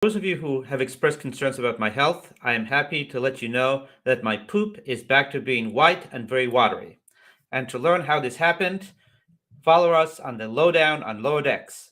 Those of you who have expressed concerns about my health, I am happy to let you know that my poop is back to being white and very watery. And to learn how this happened, follow us on the Lowdown on Lower Decks.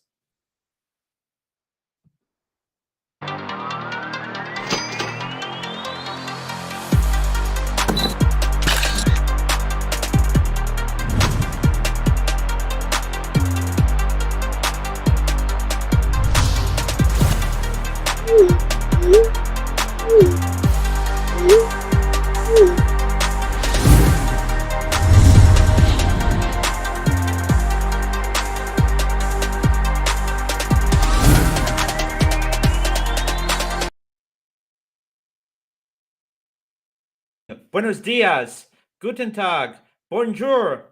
Buenos dias, guten tag, bonjour,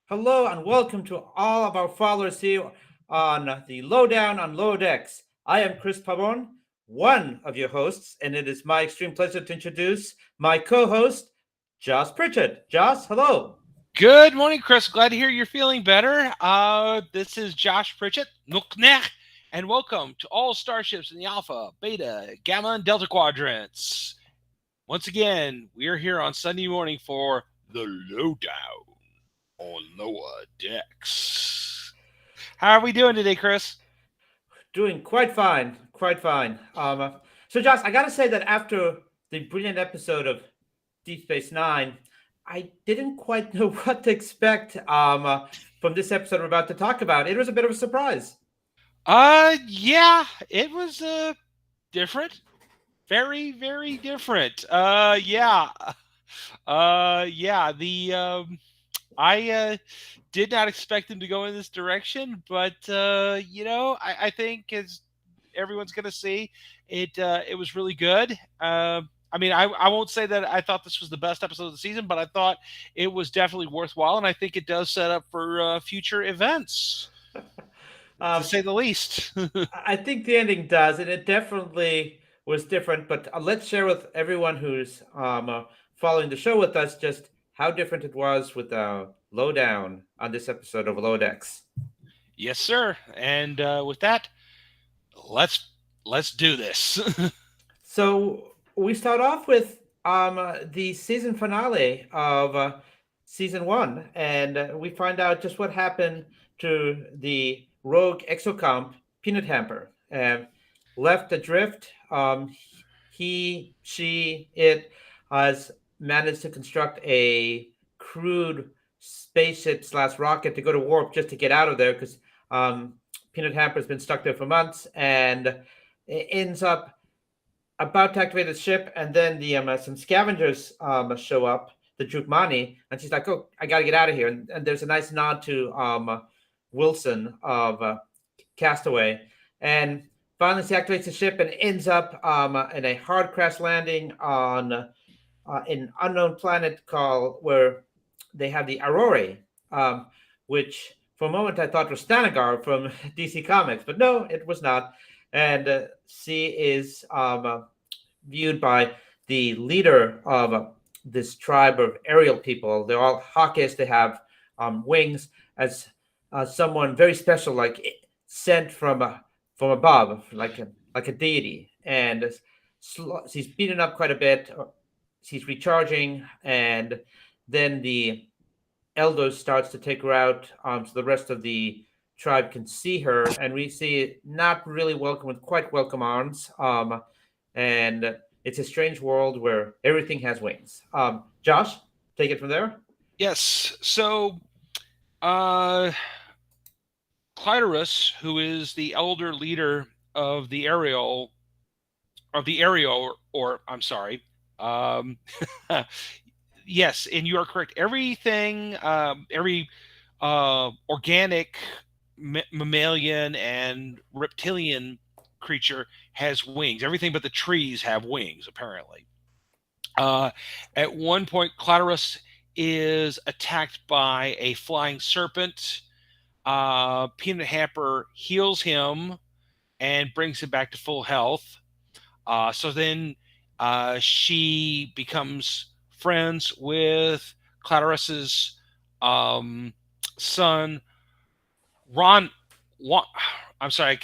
hello, and welcome to all of our followers here on the Lowdown on Lower Decks. I am Chris Pavon, one of your hosts, and it is my extreme pleasure to introduce my co-host, Josh Pritchett. Josh, hello. Good morning, Chris. Glad to hear you're feeling better. This is Josh Pritchett, Nuknech, and welcome to all starships in the Alpha, Beta, Gamma, and Delta quadrants. Once again, we are here on Sunday morning for the Lowdown on Lower Decks. How are we doing today, Chris? Doing quite fine, quite fine. So, Josh, I got to say that after the brilliant episode of Deep Space Nine, I didn't quite know what to expect from this episode we're about to talk about. It was a bit of a surprise. Yeah, it was different. Very, very different. Yeah. I did not expect them to go in this direction, but I think as everyone's going to see, it was really good. I won't say that I thought this was the best episode of the season, but I thought it was definitely worthwhile, and I think it does set up for future events, to um, say the least. I think the ending does, and it definitely was different. But let's share with everyone who's following the show with us just how different it was with Lowdown on this episode of Lodex. Yes, sir. And with that, let's let's do this. So we start off with the season finale of season one, and we find out just what happened to the rogue exocomp Peanut Hamper. Left adrift, it has managed to construct a crude spaceship slash rocket to go to warp just to get out of there because Peanut Hamper's been stuck there for months and it ends up about to activate the ship, and then the some scavengers show up, the Drukmani, and she's like, "Oh, I gotta get out of here." And there's a nice nod to Wilson of Castaway, and finally she activates the ship and ends up in a hard crash landing on an unknown planet called where they have the Aurora, which for a moment I thought was Stanagar from DC Comics, but no, it was not. And she is viewed by the leader of this tribe of aerial people. They're all hawkish. They have wings as someone very special, like sent from above, like a deity. And she's beaten up quite a bit. She's recharging, and then the elder starts to take her out, so the rest of the tribe can see her, and we see not really welcome with quite welcome arms. And it's a strange world where everything has wings. Josh, take it from there. Yes. So, uh, Clitorus, who is the elder leader of the Ariel, or I'm sorry, um, yes, and you are correct. Everything, every organic mammalian and reptilian creature has wings. Everything but the trees have wings, apparently. Uh, at one point, Clitorus is attacked by a flying serpent. Peanut Hamper heals him and brings him back to full health. So then she becomes friends with Clitorus's son, Ron. I'm sorry,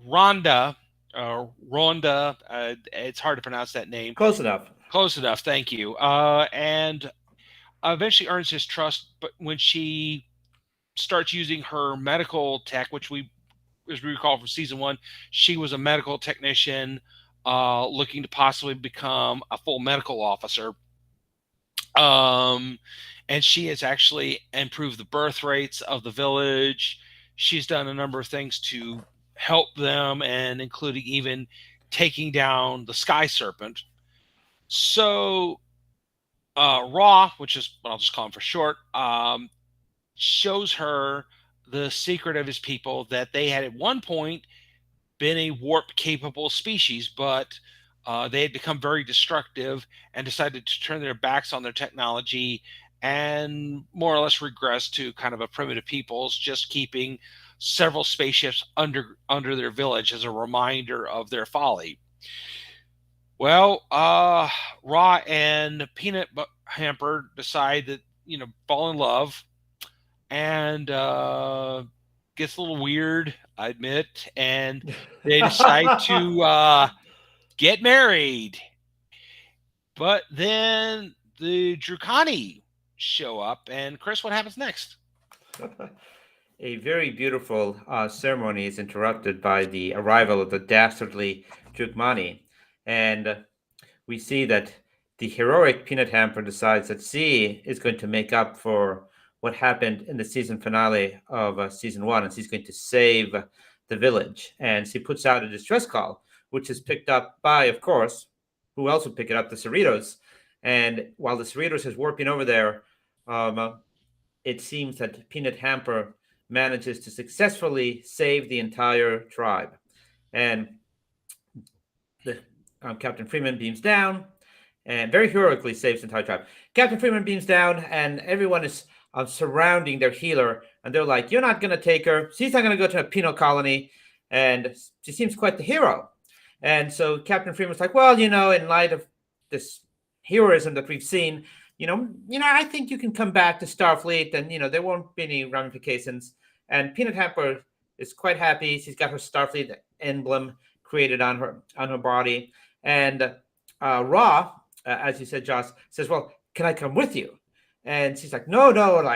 Rhonda, Rhonda. It's hard to pronounce that name. Close enough. Close enough. Thank you. And eventually earns his trust, but when she starts using her medical tech, which as we recall from season 1, she was a medical technician looking to possibly become a full medical officer. And she has actually improved the birth rates of the village. She's done a number of things to help them, and including even taking down the Sky Serpent. So Ra, which is what I'll just call him for short, shows her the secret of his people, that they had at one point been a warp-capable species, but they had become very destructive and decided to turn their backs on their technology and more or less regress to kind of a primitive peoples, just keeping several spaceships under their village as a reminder of their folly. Well, Ra and Peanut Hamper decide that, fall in love, and gets a little weird, I admit, and they decide to get married. But then the Drukani show up, and Chris, what happens next? A very beautiful ceremony is interrupted by the arrival of the dastardly Drukmani, and we see that the heroic Peanut Hamper decides that she is going to make up for what happened in the season finale of season 1, and she's going to save the village. And she puts out a distress call, which is picked up by, of course, who else would pick it up? The Cerritos. And while the Cerritos is warping over there, it seems that Peanut Hamper manages to successfully save the entire tribe. And Captain Freeman beams down and very heroically saves the entire tribe. Captain Freeman beams down, and everyone is surrounding their healer, and they're like, "You're not going to take her. She's not going to go to a penal colony," and she seems quite the hero. And so Captain Freeman's like, "Well, in light of this heroism that we've seen, I think you can come back to Starfleet, and there won't be any ramifications." And Peanut Hamper is quite happy. She's got her Starfleet emblem created on her body, and Ra, as you said, Josh, says, "Well, can I come with you?" And she's like, "No,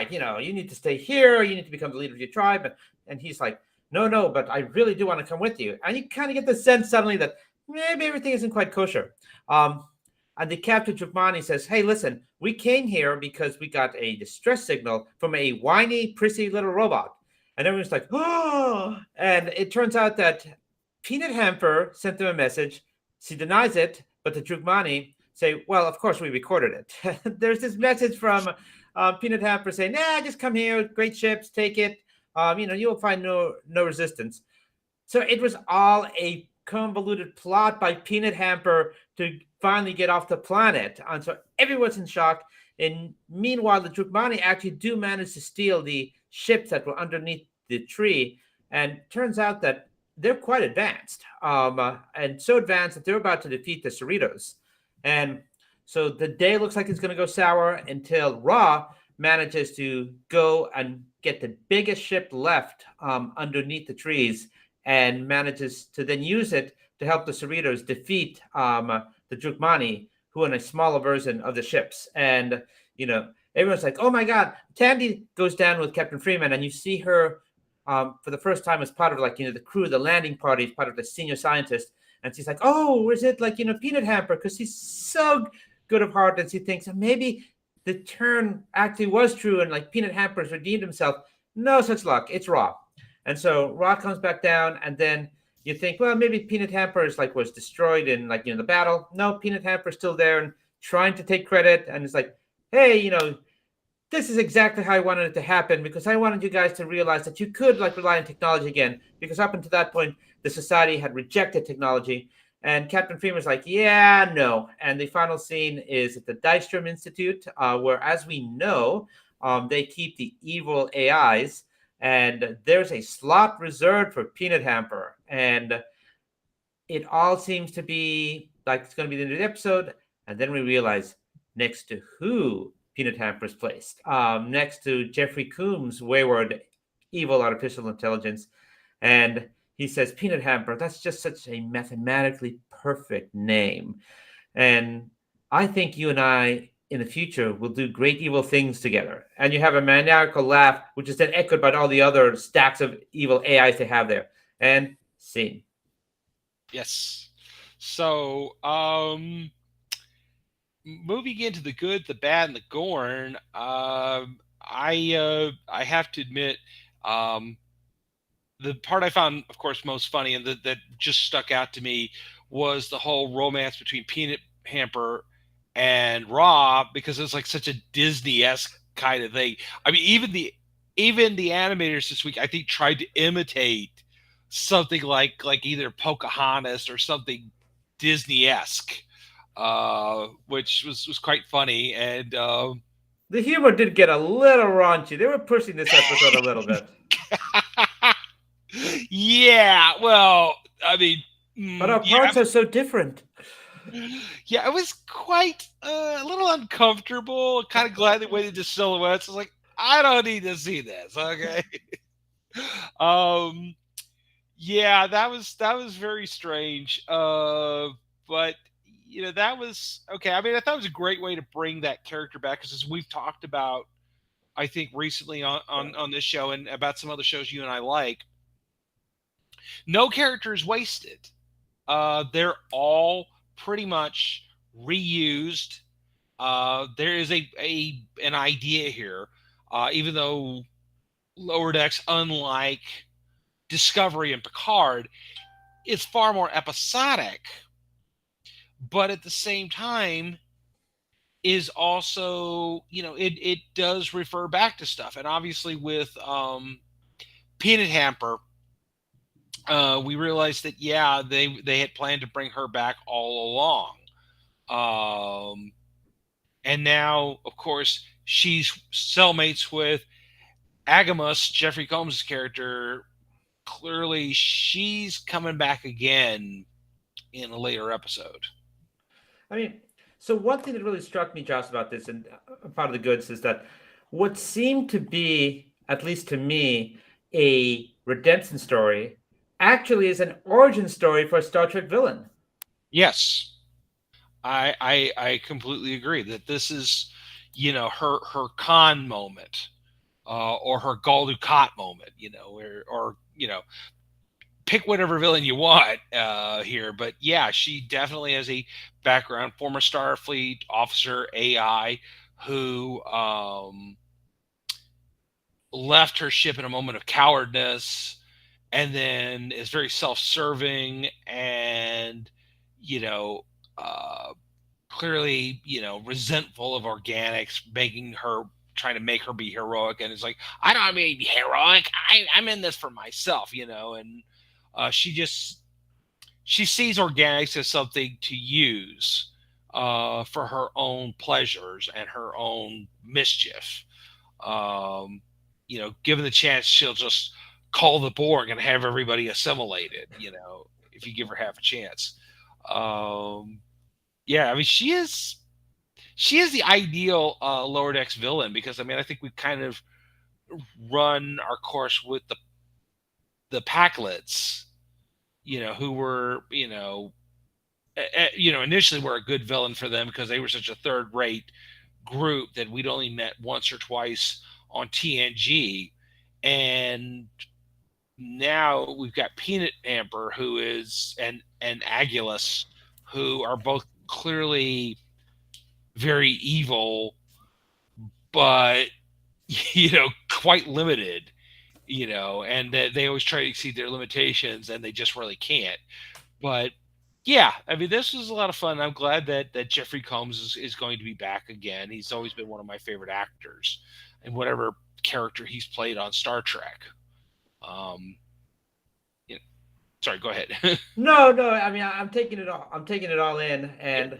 you need to stay here. You need to become the leader of your tribe." And he's like, "No, but I really do want to come with you." And you kind of get the sense suddenly that maybe everything isn't quite kosher. And the Captain Drukmani says, "Hey, listen, we came here because we got a distress signal from a whiny, prissy little robot." And everyone's like, "Oh!" And it turns out that Peanut Hamper sent them a message. She denies it, but the Drukmani say, "Well, of course we recorded it." There's this message from Peanut Hamper saying, "Nah, just come here, great ships, take it. You'll find no resistance." So it was all a convoluted plot by Peanut Hamper to finally get off the planet. And so everyone's in shock. And meanwhile, the Drukmani actually do manage to steal the ships that were underneath the tree. And turns out that they're quite advanced, and so advanced that they're about to defeat the Cerritos. And so the day looks like it's going to go sour until Ra manages to go and get the biggest ship left underneath the trees, and manages to then use it to help the Cerritos defeat the Drukmani, who are a smaller version of the ships. And, everyone's like, "Oh my God." Tandy goes down with Captain Freeman, and you see her for the first time as part of the crew, the landing party, as part of the senior scientist. And she's like, "Oh, is it Peanut Hamper?" Because she's so good of heart, and she thinks maybe the turn actually was true, and Peanut Hamper's redeemed himself. No such luck. It's Ra. And so Ra comes back down, and then you think, well, maybe Peanut Hamper was destroyed in the battle. No, Peanut Hamper's still there and trying to take credit, and it's like, "Hey, this is exactly how I wanted it to happen, because I wanted you guys to realize that you could rely on technology again, because up until that point, the society had rejected technology." And Captain Freeman's like, "Yeah, no." And the final scene is at the Dystrom Institute, where, as we know, they keep the evil AIs, and there's a slot reserved for Peanut Hamper. And it all seems to be like it's going to be the end of the episode. And then we realize next to who Peanut Hamper is placed, next to Jeffrey Combs' wayward, evil artificial intelligence. And he says Peanut Hamper. That's just such a mathematically perfect name. And I think you and I in the future will do great evil things together. And you have a maniacal laugh, which is then echoed by all the other stacks of evil AIs they have there. And scene. Yes. So, moving into the good, the bad, and the Gorn, I have to admit, um, the part I found, of course, most funny and that just stuck out to me was the whole romance between Peanut Hamper and Raw, because it's like such a Disney-esque kind of thing. I mean, even the animators this week, I think, tried to imitate something like either Pocahontas or something Disney-esque, which was quite funny. And The humor did get a little raunchy. They were pushing this episode a little bit. yeah, well, I mean, But our parts are so different. Yeah, it was quite a little uncomfortable. Kind of glad they waited to silhouettes. I was like, I don't need to see this. Okay. um, yeah, that was very strange. But that was okay. I mean, I thought it was a great way to bring that character back, because as we've talked about, I think recently on this show and about some other shows you and I like, no character is wasted. They're all pretty much reused. There is an idea here, even though Lower Decks, unlike Discovery and Picard, is far more episodic, but at the same time is also, it does refer back to stuff. And obviously with Peanut Hamper, we realized that they had planned to bring her back all along, and now of course she's cellmates with Agamus, Jeffrey Combs' character. Clearly she's coming back again in a later episode. I mean, so one thing that really struck me, Josh, about this, and part of the goods, is that what seemed to be, at least to me, a redemption story actually is an origin story for a Star Trek villain. Yes, I completely agree that this is, her Khan moment, or her Gul Dukat moment, or pick whatever villain you want here. But yeah, she definitely has a background, former Starfleet officer AI who left her ship in a moment of cowardness, and then is very self-serving and clearly resentful of organics, trying to make her be heroic. And it's like, I don't mean be heroic, I'm in this for myself, and she sees organics as something to use for her own pleasures and her own mischief. Given the chance, she'll just call the Borg and have everybody assimilated, if you give her half a chance. Yeah, I mean, she is the ideal Lower Decks villain, because I mean, I think we've kind of run our course with the Packlets, who were, initially were a good villain for them because they were such a third-rate group that we'd only met once or twice on TNG. And now we've got Peanut Hamper, who is, and Agulus, who are both clearly very evil, but quite limited, and they always try to exceed their limitations, and they just really can't. But yeah, I mean, this was a lot of fun. I'm glad that Jeffrey Combs is going to be back again. He's always been one of my favorite actors in whatever character he's played on Star Trek. Sorry, go ahead. No. I mean, I'm taking it all. I'm taking it all in, and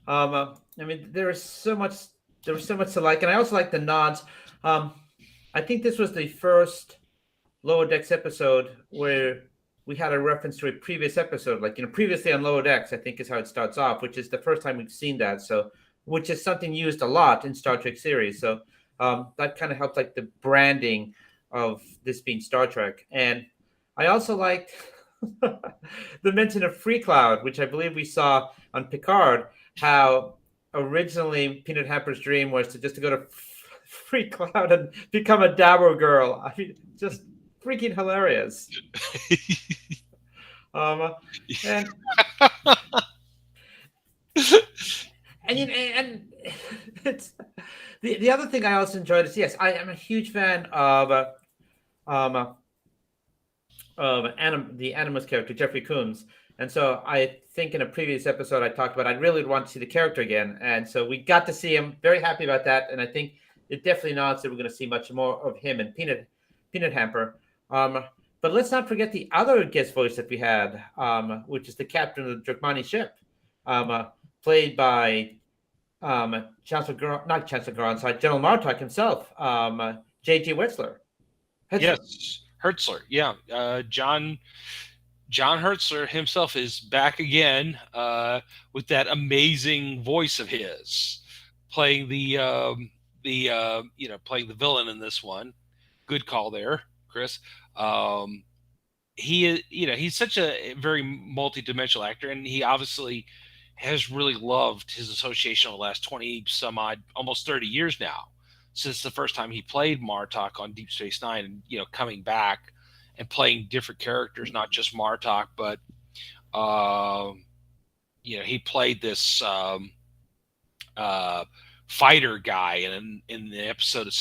I mean, there was so much to like, and I also like the nods. I think this was the first Lower Decks episode where we had a reference to a previous episode, like previously on Lower Decks. I think is how it starts off, which is the first time we've seen that. So, which is something used a lot in Star Trek series. So that kind of helped, like the branding of this being Star Trek. And I also liked the mention of Free Cloud, which I believe we saw on Picard, how originally Peanut Hamper's dream was to go to Free Cloud and become a Dabo girl. I mean, just freaking hilarious. Um, and and it's the other thing I also enjoyed is, yes, I am a huge fan um the Animus character Jeffrey Combs, and so I think in a previous episode I talked about I'd really want to see the character again, and so we got to see him. Very happy about that, and I think it definitely nods that we're going to see much more of him and Peanut Hamper. But let's not forget the other guest voice that we had, which is the captain of the Dragmani ship, played by not Chancellor Garon, sorry, General Martok himself, J.G. Wetzler. Yes, Hertzler. Yeah, John Hertzler himself is back again with that amazing voice of his, playing playing the villain in this one. Good call there, Chris. He's such a very multi-dimensional actor, and he obviously has really loved his association over the last 20 some odd, almost 30 years now, since the first time he played Martok on Deep Space Nine, and coming back and playing different characters, not just Martok, but he played this fighter guy in the episode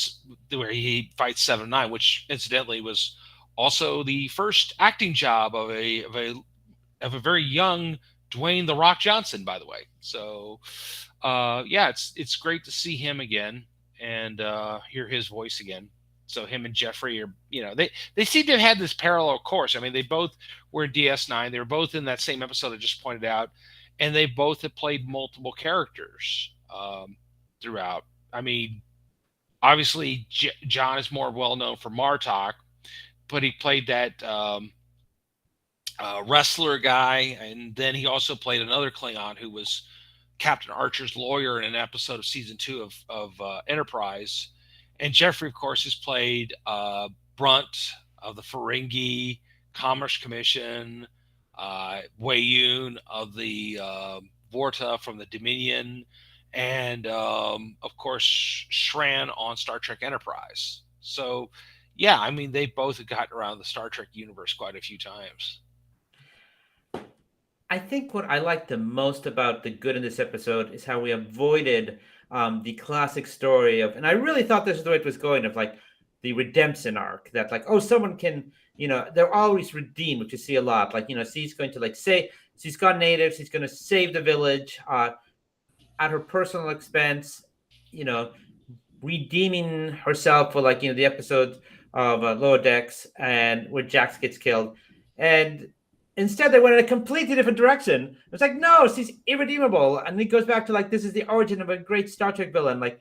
where he fights 7-9, which incidentally was also the first acting job of a very young Dwayne "The Rock" Johnson, by the way. So it's great to see him again and hear his voice again. So him and Jeffrey are, they seem to have had this parallel course. I mean, they both were in DS9. They were both in that same episode I just pointed out, and they both have played multiple characters throughout. I mean, obviously John is more well known for Martok, but he played that wrestler guy, and then he also played another Klingon who was Captain Archer's lawyer in an episode of season 2 of Enterprise. And Jeffrey, of course, has played Brunt of the Ferengi Commerce Commission, Wei-Yun of the Vorta from the Dominion, and of course Shran on Star Trek Enterprise. So yeah, I mean, they both have gotten around the Star Trek universe quite a few times. I think what I like the most about the good in this episode is how we avoided the classic story of, and I really thought this is the way it was going, of like the redemption arc, that like, oh, someone can, they're always redeemed, which you see a lot. Like, she's going to she's gone native, she's going to save the village at her personal expense, redeeming herself for like, the episode of Lower Decks and where Jax gets killed. And instead, they went in a completely different direction. It's like, no, she's irredeemable. And it goes back to like, this is the origin of a great Star Trek villain. Like,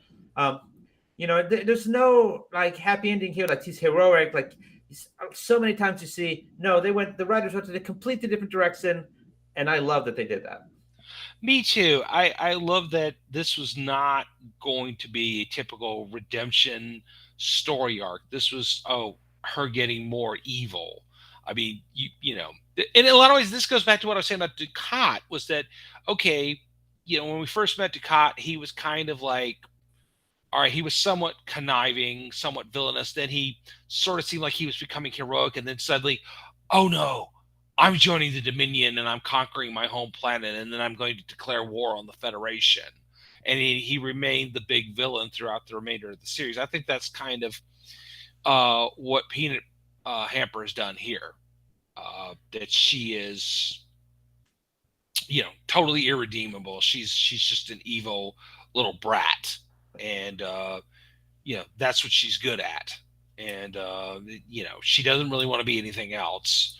there's no like happy ending here. Like, she's heroic. Like, so many times you see, no, the writers went in a completely different direction. And I love that they did that. Me too. I love that this was not going to be a typical redemption story arc. This was, her getting more evil. I mean, in a lot of ways, this goes back to what I was saying about Dukat, was that, okay, when we first met Dukat, he was kind of like, all right, he was somewhat conniving, somewhat villainous. Then he sort of seemed like he was becoming heroic. And then suddenly, oh no, I'm joining the Dominion and I'm conquering my home planet. And then I'm going to declare war on the Federation. And he remained the big villain throughout the remainder of the series. I think that's kind of what Peanut Hamper has done here. That she is, totally irredeemable. She's just an evil little brat, and that's what she's good at. And she doesn't really want to be anything else.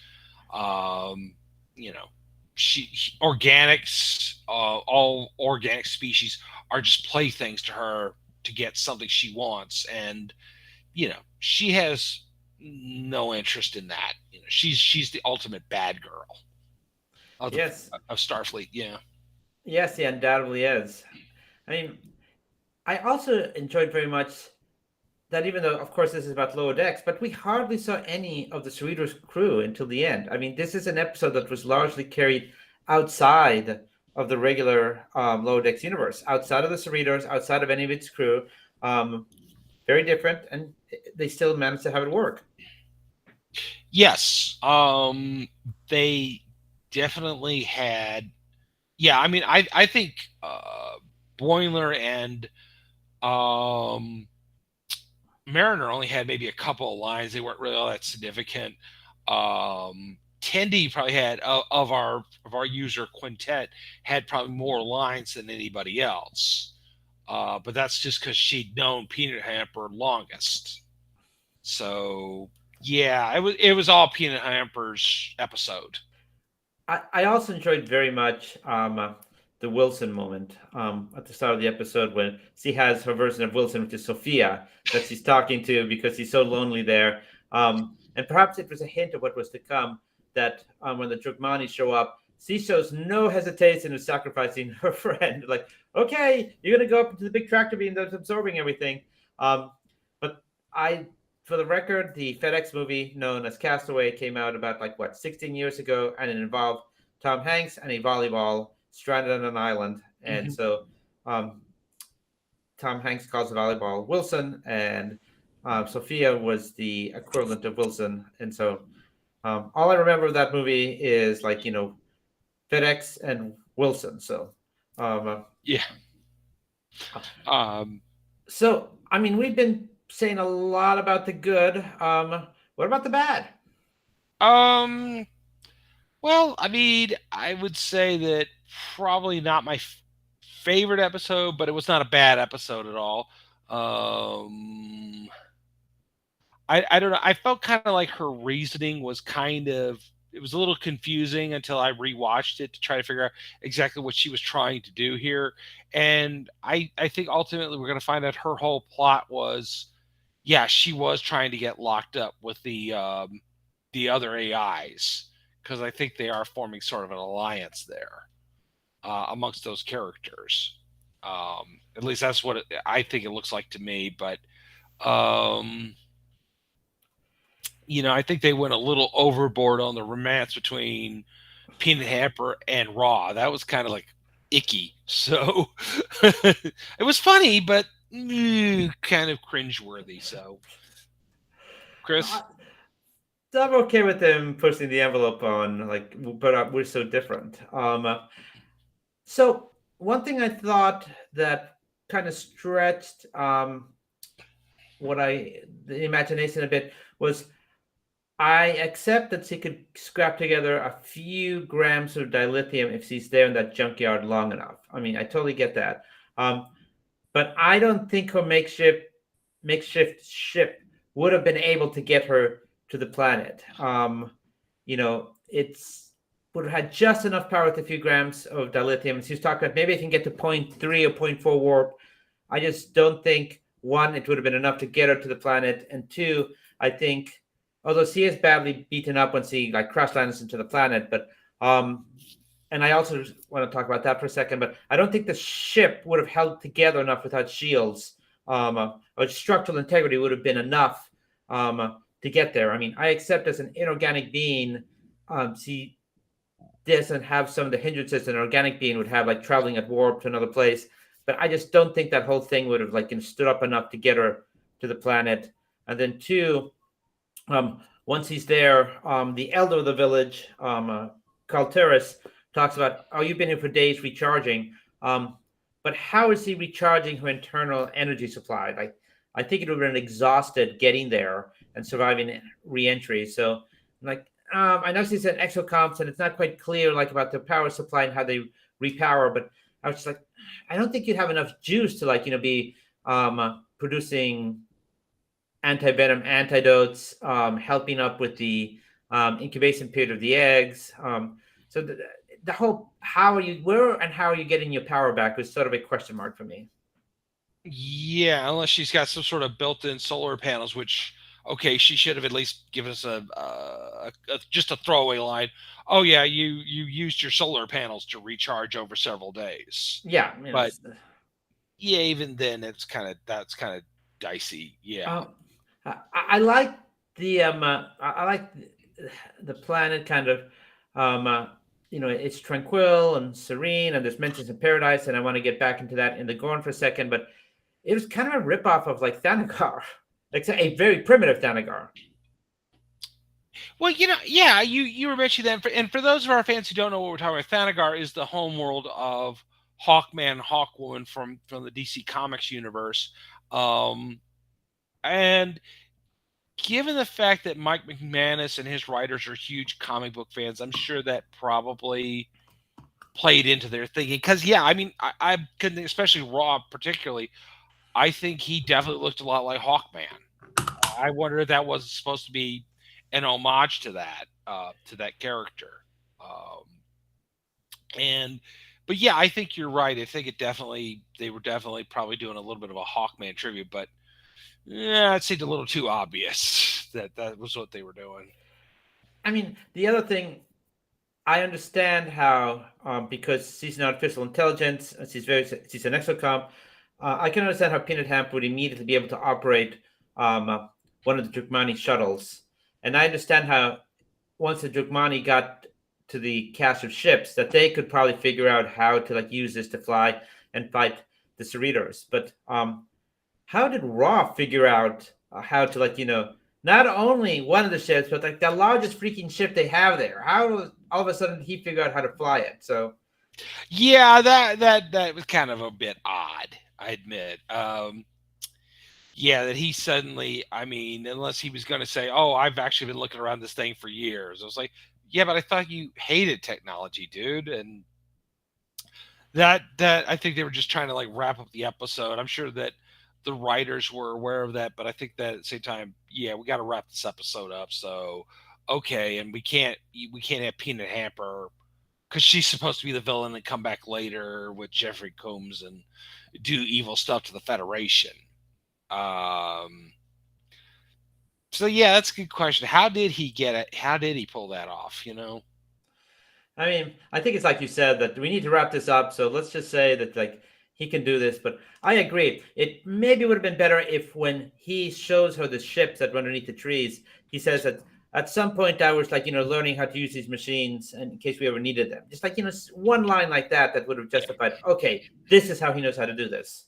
Organics, all organic species are just playthings to her to get something she wants, and she has no interest in that. She's the ultimate bad girl of Starfleet. Yeah. Yes, he undoubtedly is. I mean, I also enjoyed very much that even though, of course, this is about Lower Decks, but we hardly saw any of the Cerritos crew until the end. I mean, this is an episode that was largely carried outside of the regular Lower Decks universe, outside of the Cerritos, outside of any of its crew. Very different, and they still managed to have it work. Yes, they definitely had. Yeah, I mean, I think Boimler and Mariner only had maybe a couple of lines. They weren't really all that significant. Tendi probably had of our user quintet had probably more lines than anybody else. But that's just because she'd known Peanut Hamper longest. So yeah, it was all Peanut Hamper's episode. I also enjoyed very much the Wilson moment at the start of the episode when she has her version of Wilson, which is Sophia, that she's talking to because he's so lonely there. And perhaps it was a hint of what was to come that when the Drukmani show up, she shows no hesitation in sacrificing her friend. Like, okay, you're going to go up into the big tractor beam that's absorbing everything. But for the record, the FedEx movie known as Castaway came out about 16 years ago, and it involved Tom Hanks and a volleyball stranded on an island. And so Tom Hanks calls the volleyball Wilson, and Sophia was the equivalent of Wilson. And so all I remember of that movie is FedEx and Wilson. So yeah. So I mean, we've been saying a lot about the good. What about the bad? Well, I mean, I would say that probably not my favorite episode, but it was not a bad episode at all. I don't know. I felt kind of like her reasoning was it was a little confusing until I rewatched it to try to figure out exactly what she was trying to do here. And I think ultimately we're going to find out her whole plot was, yeah, she was trying to get locked up with the other AIs, because I think they are forming sort of an alliance there amongst those characters. At least that's what I think it looks like to me. But I think they went a little overboard on the romance between Peanut Hamper and Raw. That was kind of like icky. So it was funny, but kind of cringeworthy. So, Chris. I'm okay with them pushing the envelope on but we're so different. So one thing I thought that kind of stretched the imagination a bit was I accept that she could scrap together a few grams of dilithium if she's there in that junkyard long enough. I mean, I totally get that. But I don't think her makeshift ship would have been able to get her to the planet. It's would have had just enough power with a few grams of dilithium. She was talking about maybe I can get to 0.3 or 0.4 warp. I just don't think, one, it would have been enough to get her to the planet, and two, I think, although she is badly beaten up when she crash lands into the planet, but and I also want to talk about that for a second, but I don't think the ship would have held together enough without shields. Or structural integrity would have been enough to get there. I mean, I accept as an inorganic being, she doesn't have some of the hindrances an organic being would have, like traveling at warp to another place. But I just don't think that whole thing would have stood up enough to get her to the planet. And then two, once he's there, the elder of the village, Kalteris, talks about, oh, you've been here for days recharging. But how is he recharging her internal energy supply? I think it would have been exhausted getting there and surviving re-entry. So I know she said exocomps, and it's not quite clear about the power supply and how they repower, but I was just I don't think you'd have enough juice to be producing anti-venom antidotes, helping up with the incubation period of the eggs. So the whole where and how are you getting your power back was sort of a question mark for me. Yeah, unless she's got some sort of built-in solar panels, which, okay, she should have at least given us just a throwaway line. Oh yeah, you used your solar panels to recharge over several days. Yeah, but yeah, even then that's kind of dicey. Yeah. I like I like the planet kind of it's tranquil and serene, and there's mentions in paradise, and I want to get back into that in the Gorn for a second, but it was kind of a ripoff of like Thanagar, like a very primitive Thanagar. Well, yeah, you were mentioning that, and for those of our fans who don't know what we're talking about, Thanagar is the homeworld of Hawkman, Hawkwoman from the DC Comics universe, and given the fact that Mike McManus and his writers are huge comic book fans, I'm sure that probably played into their thinking. Because yeah, I mean, I couldn't, especially Rob particularly. I think he definitely looked a lot like Hawkman. I wonder if that was supposed to be an homage to that character. Um, and but yeah, I think you're right. I think they were definitely probably doing a little bit of a Hawkman tribute, but yeah, it seemed a little too obvious that was what they were doing. I mean, the other thing, I understand how because she's an artificial intelligence, she's an exocomp. I can understand how Peanut Hamp would immediately be able to operate one of the Drukmani shuttles, and I understand how once the Drukmani got to the cache of ships, that they could probably figure out how to like use this to fly and fight the Cerritos. But how did Raw figure out how to not only one of the ships, but like the largest freaking ship they have there? How all of a sudden did he figure out how to fly it? So Yeah, that was kind of a bit odd, I admit. Yeah, that he suddenly, I mean, unless he was going to say, "Oh, I've actually been looking around this thing for years." I was like, "Yeah, but I thought you hated technology, dude." And that I think they were just trying to like wrap up the episode. I'm sure that the writers were aware of that, but I think that at the same time, yeah, we got to wrap this episode up. So, okay, and we can't have Peanut Hamper because she's supposed to be the villain and come back later with Jeffrey Combs and do evil stuff to the Federation. Um, so yeah, that's a good question. How did he get it? How did he pull that off? I mean, I think it's like you said that we need to wrap this up. So let's just say that like he can do this. But I agree. It maybe would have been better if when he shows her the ships that run underneath the trees, he says that at some point I was like learning how to use these machines and in case we ever needed them. Just like one line like that would have justified. Okay, this is how he knows how to do this.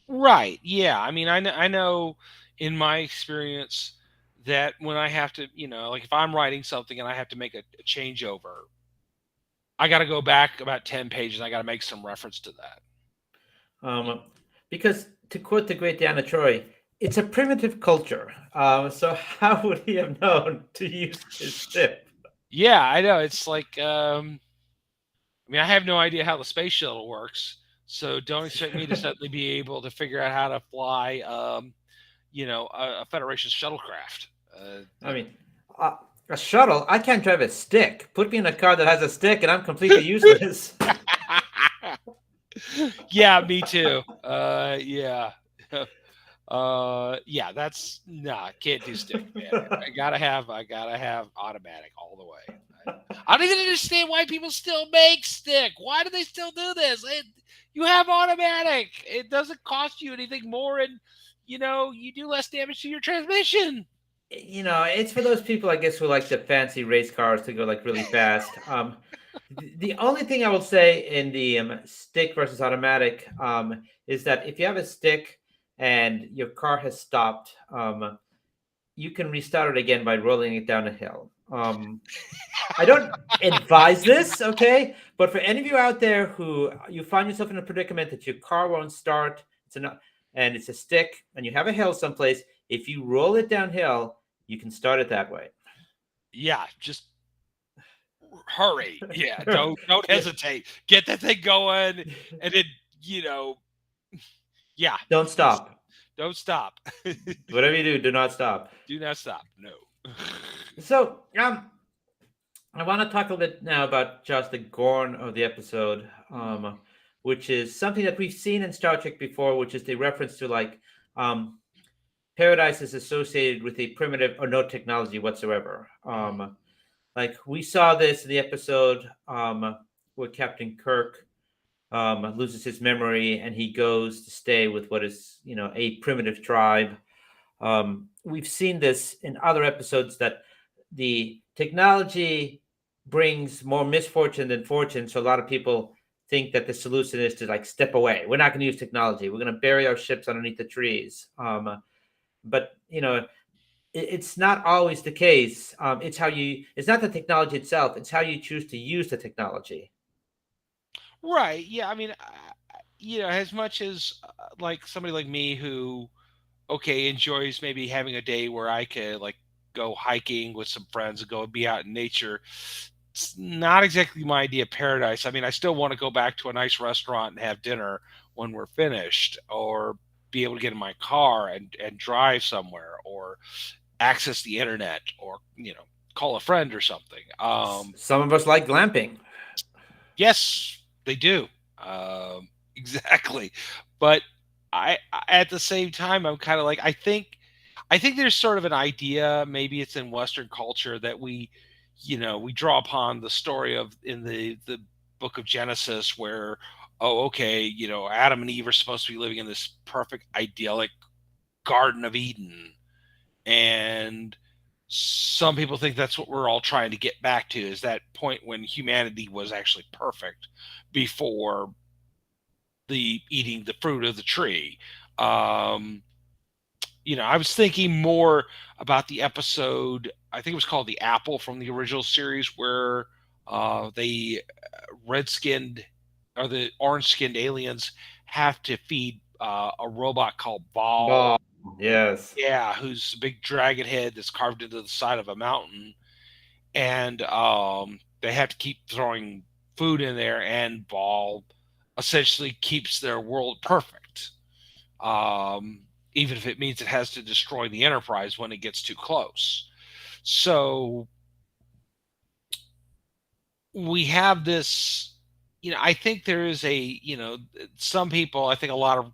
Right. Yeah. I mean, I know in my experience that when I have to, like if I'm writing something and I have to make a changeover, I got to go back about 10 pages. I got to make some reference to that. Because to quote the great Diana Troy, it's a primitive culture. So how would he have known to use his ship? Yeah, I know. It's like, I mean, I have no idea how the space shuttle works. So don't expect me to suddenly be able to figure out how to fly, a Federation shuttlecraft. I mean, a shuttle. I can't drive a stick. Put me in a car that has a stick, and I'm completely useless. Yeah, me too. Yeah. Yeah, that's can't do stick, man. I gotta have automatic all the way. I don't even understand why people still make stick. Why do they still do this? You have automatic. It doesn't cost you anything more, and you do less damage to your transmission. It's for those people, I guess, who like the fancy race cars to go like really fast. The only thing I will say in the stick versus automatic is that if you have a stick and your car has stopped, you can restart it again by rolling it down a hill. I don't advise this, okay? But for any of you out there who you find yourself in a predicament that your car won't start, and it's a stick, and you have a hill someplace, if you roll it downhill, you can start it that way. Yeah, just hurry. Yeah, don't hesitate. Get that thing going, and then yeah. Don't stop. Don't stop. Whatever you do not stop. Do not stop. No. So, I want to talk a little bit now about just the Gorn of the episode, which is something that we've seen in Star Trek before, which is the reference to like paradise is associated with a primitive or no technology whatsoever. Like we saw this in the episode where Captain Kirk loses his memory, and he goes to stay with what is, a primitive tribe. We've seen this in other episodes that the technology brings more misfortune than fortune. So a lot of people think that the solution is to like step away. We're not going to use technology. We're going to bury our ships underneath the trees. But it's not always the case. It's how you. It's not the technology itself. It's how you choose to use the technology. Right. Yeah. I mean, as much as like somebody like me who, okay, enjoys maybe having a day where I could like go hiking with some friends and go be out in nature. It's not exactly my idea of paradise. I mean, I still want to go back to a nice restaurant and have dinner when we're finished, or be able to get in my car and drive somewhere, or access the internet, or call a friend or something. Some of us like glamping. Yes, they do. Exactly. But at the same time, I'm kind of like, I think there's sort of an idea, maybe it's in Western culture, that we draw upon the story of in the book of Genesis, where, oh, okay, Adam and Eve are supposed to be living in this perfect, idyllic Garden of Eden, and some people think that's what we're all trying to get back to, is that point when humanity was actually perfect before the eating the fruit of the tree. Um, I was thinking more about the episode, I think it was called The Apple, from the original series, where the red skinned or the orange skinned aliens have to feed a robot called Ball. Ball. Yes. Yeah, who's a big dragon head that's carved into the side of a mountain. And they have to keep throwing food in there, and Ball essentially keeps their world perfect. Even if it means it has to destroy the Enterprise when it gets too close. So we have this, I think there is some people, I think a lot of,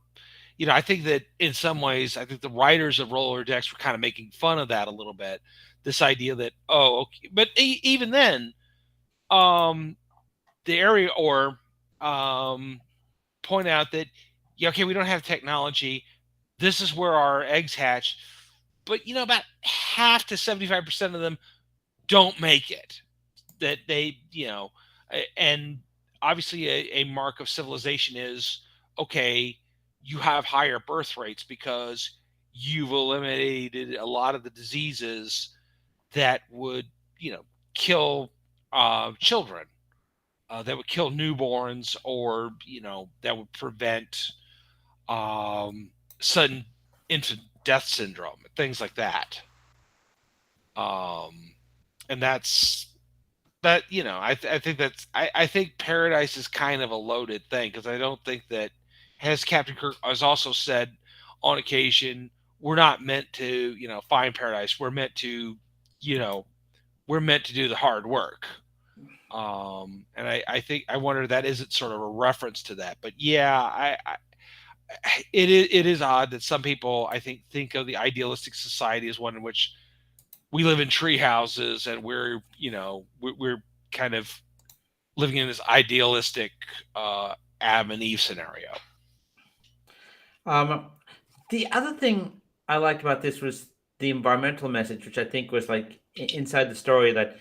I think that in some ways, I think the writers of Roller Decks were kind of making fun of that a little bit. This idea that, oh, okay, but even then, um, the area or point out that, yeah, okay, we don't have technology. This is where our eggs hatch, but about half to 75% of them don't make it. That they, and obviously a mark of civilization is, okay, you have higher birth rates because you've eliminated a lot of the diseases that would, kill children, that would kill newborns, or that would prevent um, sudden infant death syndrome, things like that. Um, and that's that. I think I think paradise is kind of a loaded thing, because I don't think that, as Captain Kirk has also said on occasion, we're not meant to find paradise. You know, we're meant to do the hard work. And I think, I wonder, that isn't sort of a reference to that. But yeah, it is odd that some people, I think of the idealistic society as one in which we live in tree houses, and we're kind of living in this idealistic Adam and Eve scenario. Um, the other thing I liked about this was the environmental message, which I think was like inside the story, that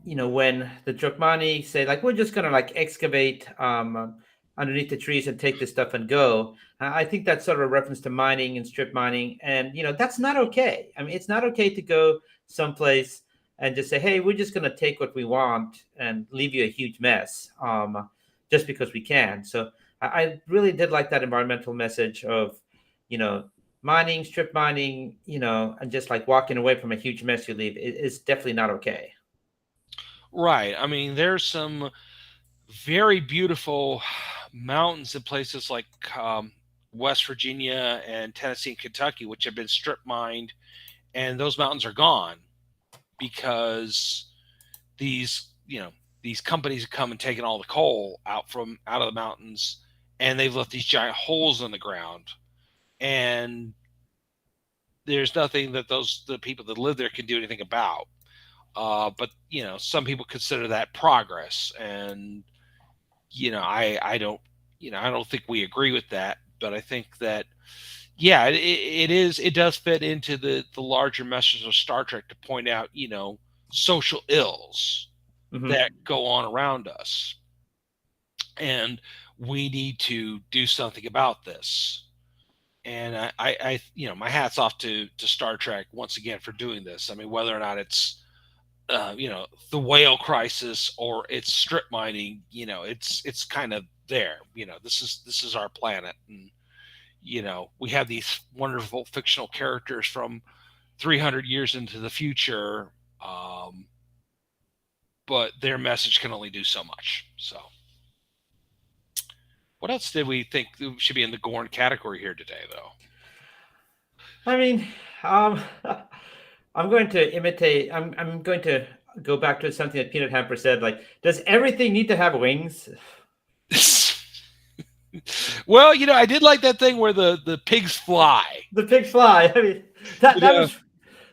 when the Drukmani say like we're just gonna like excavate underneath the trees and take this stuff and go. I think that's sort of a reference to mining and strip mining, and that's not okay. I mean, it's not okay to go someplace and just say, "Hey, we're just gonna take what we want and leave you a huge mess," just because we can. So I really did like that environmental message of, you know, mining, strip mining, and just like walking away from a huge mess you leave is definitely not okay. Right. I mean, there's some very beautiful mountains in places like West Virginia and Tennessee and Kentucky, which have been strip mined, and those mountains are gone because these you know these companies have come and taken all the coal out of the mountains, and they've left these giant holes in the ground, and there's nothing that the people that live there can do anything about. But some people consider that progress, and I don't, I don't think we agree with that, but I think that, yeah, it does fit into the larger message of Star Trek to point out, social ills Hmm. that go on around us, and we need to do something about this. And my hat's off to Star Trek once again for doing this. I mean, whether or not it's the whale crisis or it's strip mining, it's kind of there. This is our planet, and we have these wonderful fictional characters from 300 years into the future, um, but their message can only do so much. So, what else did we think should be in the Gorn category here today, though? I mean, um, I'm going to imitate. I'm going to go back to something that Peanut Hamper said. Like, does everything need to have wings? Well, I did like that thing where the pigs fly. The pigs fly. I mean, that Yeah,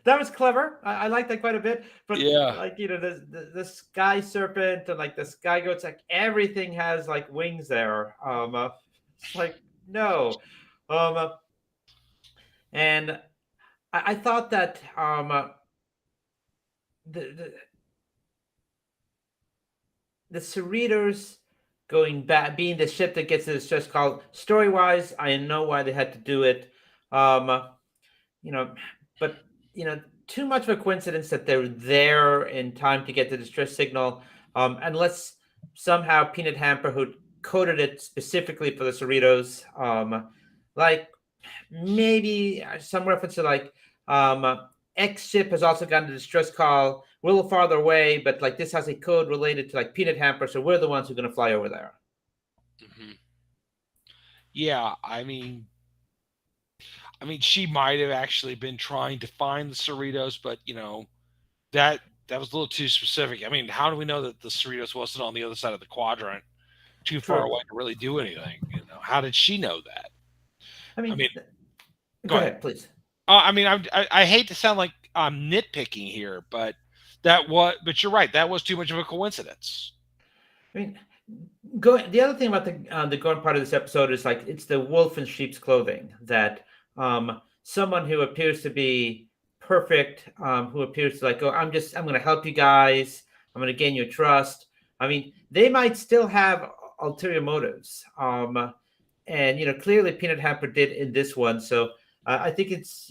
that was clever. I like that quite a bit. But yeah. like the sky serpent and like the sky goats, like everything has like wings there. It's like no, um, and I thought that the, the the Cerritos going back, being the ship that gets the distress call. Story wise, I know why they had to do it. Um, you know, but too much of a coincidence that they're there in time to get the distress signal. Unless somehow Peanut Hamper, who coded it specifically for the Cerritos, like maybe some reference to like X ship has also gotten a distress call. We're a little farther away, but like this has a code related to like Peanut Hamper, so we're the ones who are going to fly over there. Hmm. Yeah, she might have actually been trying to find the Cerritos, but that that was a little too specific. I mean, how do we know that the Cerritos wasn't on the other side of the quadrant, too far True. away to really do anything? How did she know that? I I mean, mean, go go ahead. ahead, please. I hate to sound like I'm nitpicking here, but but you're right. That was too much of a coincidence. I mean, go. The other thing about the going part of this episode is like it's the wolf in sheep's clothing that someone who appears to be perfect, who appears to like, oh, I'm going to help you guys. I'm going to gain your trust. I mean, they might still have ulterior motives. And clearly Peanut Hamper did in this one. So I think it's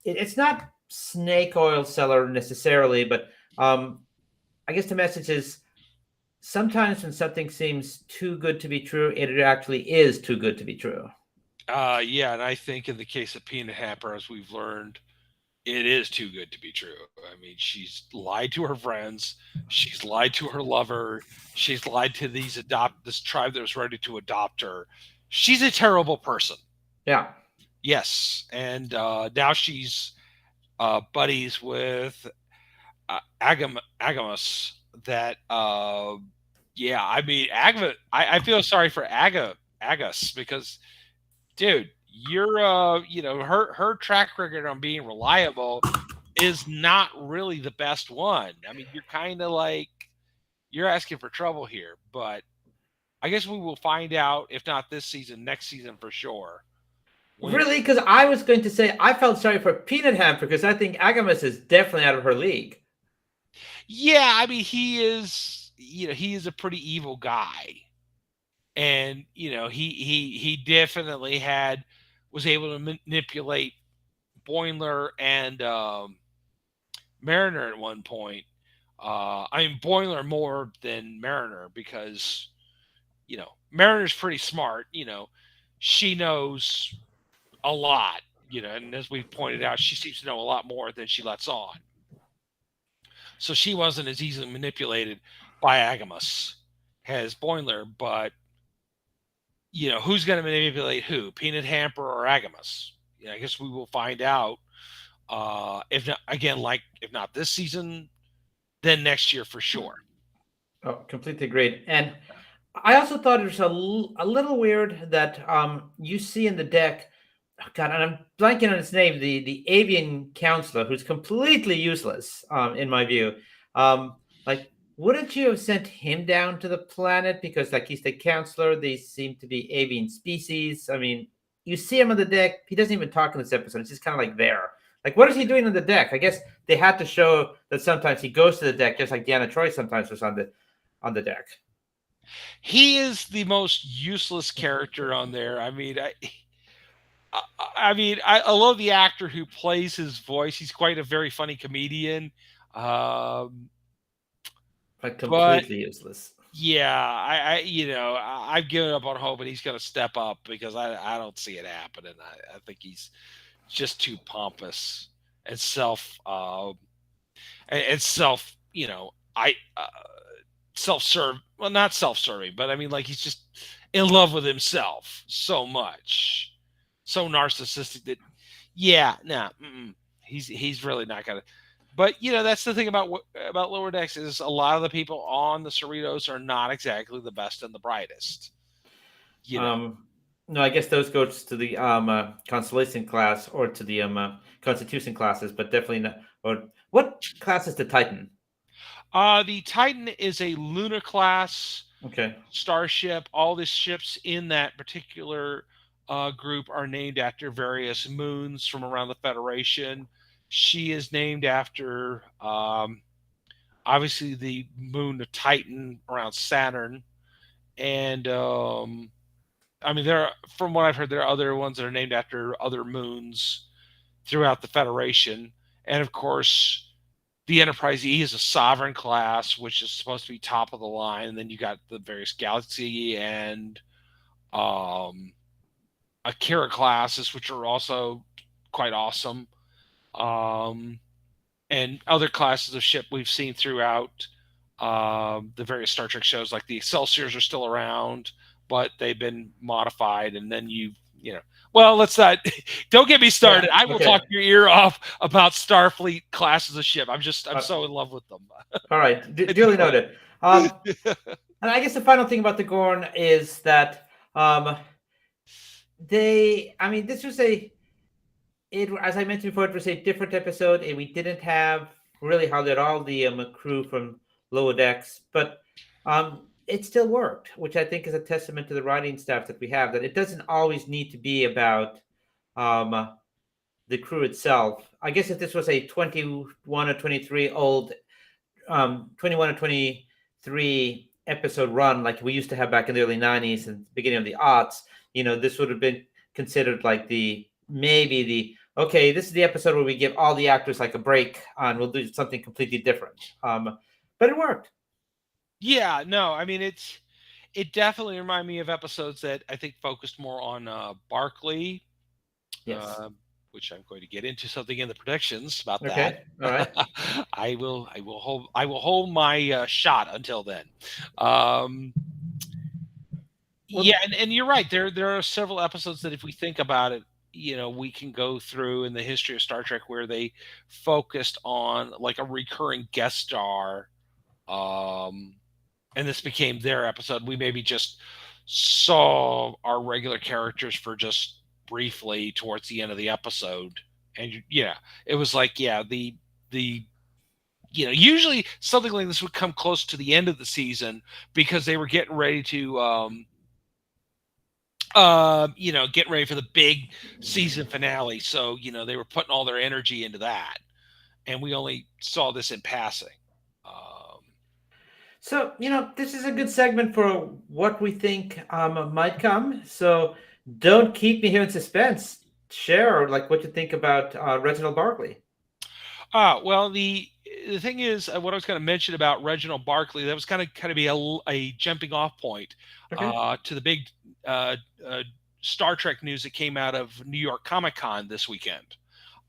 it's not snake oil seller necessarily, but I guess the message is sometimes when something seems too good to be true, it actually is too good to be true. Yeah, and I think in the case of Peanut Hamper, as we've learned, it is too good to be true. I mean, she's lied to her friends, she's lied to her lover, she's lied to this tribe that was ready to adopt her. She's a terrible person. Yeah. Yes, and now she's buddies with Agamus. That yeah, I mean, I feel sorry for Agus because, dude, you're her track record on being reliable is not really the best one. I mean, you're kind of like you're asking for trouble here, but I guess we will find out, if not this season, next season for sure. Really? Because I was going to say I felt sorry for Peanut Hamper because I think Agamus is definitely out of her league. Yeah, I mean, he is a pretty evil guy, and he definitely was able to manipulate Boimler and Mariner at one point. I mean, Boimler more than Mariner because Mariner's pretty smart. She knows a lot. And as we pointed out, she seems to know a lot more than she lets on. So she wasn't as easily manipulated by Agamus as Boimler, but who's going to manipulate who? Peanut Hamper or Agamus? I guess we will find out. If not, again, if not this season, then next year for sure. Oh, completely agreed. And I also thought it was a little weird that you see in the deck. Oh God, and I'm blanking on his name. The avian counselor, who's completely useless in my view. Like wouldn't you have sent him down to the planet? Because, like, he's the counselor. They seem to be avian species. I mean, you see him on the deck. He doesn't even talk in this episode. It's just kind of like there. Like, what is he doing on the deck? I guess they had to show that sometimes he goes to the deck, just like Deanna Troy sometimes was on the deck. He is the most useless character on there. I mean, I love the actor who plays his voice. He's quite a very funny comedian. Um, Like, but completely useless. yeah, I've given up on hoping he's going to step up because I don't see it happening. I think he's just too pompous and self, I self-serve. Well, not self-serving, but I mean, like he's just in love with himself so much, so narcissistic that, yeah, nah, he's really not gonna. But that's the thing about Lower Decks is a lot of the people on the Cerritos are not exactly the best and the brightest. You know, No, I guess those goes to the Constellation class or to the Constitution classes, but definitely not. Or what class is the Titan? the Titan is a Luna class Okay. starship. All the ships in that particular group are named after various moons from around the Federation. She is named after obviously the moon of Titan around Saturn, and I mean from what I've heard, there are other ones that are named after other moons throughout the Federation, and of course. The Enterprise E is a sovereign class, which is supposed to be top of the line. And then you got the various Galaxy and Akira classes, which are also quite awesome. And other classes of ship we've seen throughout the various Star Trek shows, like the Excelsiors are still around, but they've been modified. And then well, let's not. Don't get me started. Yeah, I will okay. talk your ear off about Starfleet classes of ship. I'm so in love with them. All right, duly noted. And I guess the final thing about the Gorn is that I mean, this was as I mentioned before, it was a different episode, and we didn't have really hardly at all the crew from Lower Decks, but it still worked, which I think is a testament to the writing staff that we have. That it doesn't always need to be about the crew itself. I guess if this was a 21 or 23 old 21 or 23 episode run like we used to have back in the early 90s and beginning of the aughts, this would have been considered like okay, this is the episode where we give all the actors like a break and we'll do something completely different. But it worked. Yeah, no, I mean it definitely reminded me of episodes that I think focused more on Barclay. Yes. Which I'm going to get into something in the predictions about Okay. that. All right. I will hold my shot until then. Yeah, and you're right. There are several episodes that if we think about it, we can go through in the history of Star Trek where they focused on like a recurring guest star, and this became their episode. We maybe just saw our regular characters for just briefly towards the end of the episode, and it was like the usually something like this would come close to the end of the season because they were getting ready to getting ready for the big season finale, so they were putting all their energy into that, and we only saw this in passing. So, this is a good segment for what we think might come. So don't keep me here in suspense. Share like what you think about Reginald Barclay. Well, the thing is, what I was going to mention about Reginald Barclay, that was kind of be a jumping off point Okay. to the big Star Trek news that came out of New York Comic Con this weekend.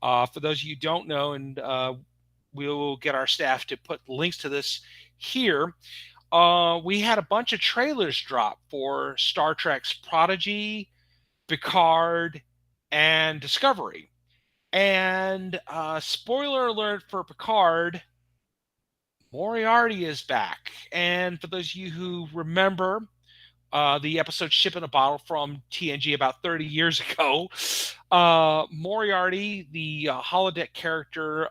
For those of you who don't know, and we'll get our staff to put links to this here. We had a bunch of trailers drop for Star Trek's Prodigy, Picard, and Discovery. And spoiler alert for Picard, Moriarty is back. And for those of you who remember the episode Ship in a Bottle from TNG about 30 years ago, Moriarty, the holodeck character